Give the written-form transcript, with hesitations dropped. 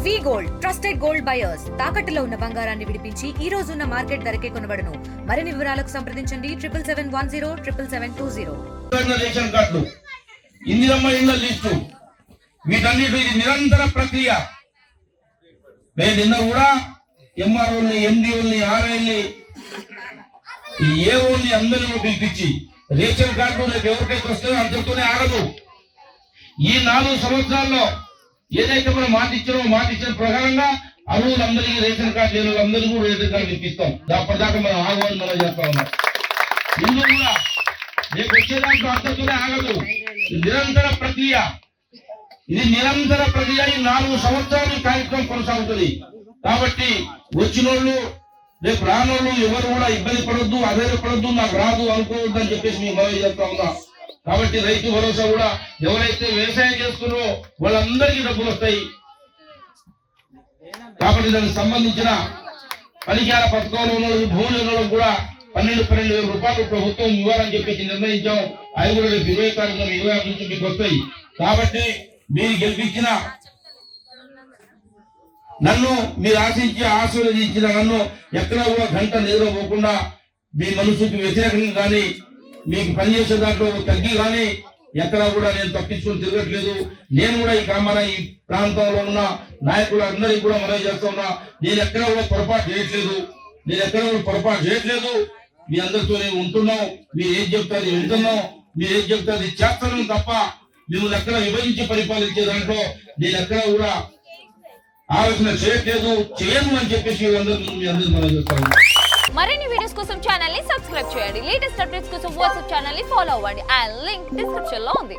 వి gold trusted gold buyers తాకట్టులో ఉన్న బంగారాన్ని విడిపించి ఈ రోజు ఉన్న మార్కెట్ ధరకే కొనబడును. మరిన్ని వివరాలకు సంప్రదించండి 7710 రేషన్ కార్డు, ఇందిరమ్మ ఇళ్ల లిస్టు, వీటన్నిటి ఇది నిరంతర ప్రక్రియ. నేను నిన్న కూడా ఎంఆర్ఓల్ని, ఎండిఓల్ని, ఆర్ఐల్ని, ఏఓల్ని అందరినీ పిలిపించి రేషన్ కార్డు రేపు ఎవరికైతే వస్తుందో అంతతోనే ఆగదు. ఈ 4 సంవత్సరాల్లో ఏదైతే మనం మాటిచ్చిన ప్రకారంగా అర్హులందరికీ రేషన్ కార్డు లేని వాళ్ళందరికీ కూడా రేషన్ కార్డు ఇప్పిస్తాం. అప్పటిదాకా మనం ఆగమని మనం చేస్తా ఉన్నాం. ఇందులో కూడా రేపు వచ్చేదాంట్లో అంతతోనే ఆగదు. నిరంతర ప్రక్రియ, ఇది నిరంతర ప్రక్రియ. ఈ 4 సంవత్సరాలు ఈ కార్యక్రమం కొనసాగుతుంది. కాబట్టి వచ్చినోళ్ళు రేపు రానోళ్ళు ఎవరు కూడా ఇబ్బంది పడొద్దు, అధైర్యపడొద్దు, నాకు రాదు అనుకోవద్దు అని చెప్పేసి మేము మనవి చేస్తా ఉన్నాం. కాబట్టి రైతు భరోసా కూడా ఎవరైతే వ్యవసాయం చేస్తున్నారో వాళ్ళందరికీ డబ్బులు వస్తాయి. కాబట్టి దానికి సంబంధించిన పరిహార పథకంలో ఉన్న భూములు ఉన్న కూడా 12,000 రూపాయలు ప్రభుత్వం ఇవ్వాలని చెప్పేసి నిర్ణయించాం. అవి కూడా రేపు 20 తారీఖున 26 నుంచి మీకు వస్తాయి. కాబట్టి మీరు గెలిపించిన నన్ను, మీరు ఆశీర్వదించిన నన్ను ఎక్కడా కూడా గంట నిద్రపోకుండా మీ మనసుకి వ్యతిరేకంగా కానీ మీకు పనిచేసే దాంట్లో తగ్గి కానీ ఎక్కడా కూడా నేను తప్పించుకొని తిరగట్లేదు. నేను కూడా ఈ గ్రామాల ఈ ప్రాంతంలో ఉన్న నాయకులు అందరికీ కూడా మనవి చేస్తా ఉన్నా, నేను ఎక్కడా కూడా పొరపాటు చేయట్లేదు. మీ అందరితో నేను ఉంటున్నాం. మీరు ఏం చెప్తారు వింటున్నాం, మీరు ఏం చెప్తారు చేస్తాను తప్ప మిమ్మల్ని ఎక్కడ విభజించి పరిపాలించే దాంట్లో నేను ఎక్కడా కూడా ఆలోచన చేయను అని చెప్పేసి మీ అందరికీ మనం చేస్తాను. మరిన్ని వీడియోస్ కోసం ఛానల్ ని సబ్స్క్రైబ్ చేయండి. లేటెస్ట్ అప్డేట్స్ కోసం వాట్సాప్ ఛానల్ ని ఫాలో అవ్వండి. ఆ లింక్ డిస్క్రిప్షన్ లో ఉంది.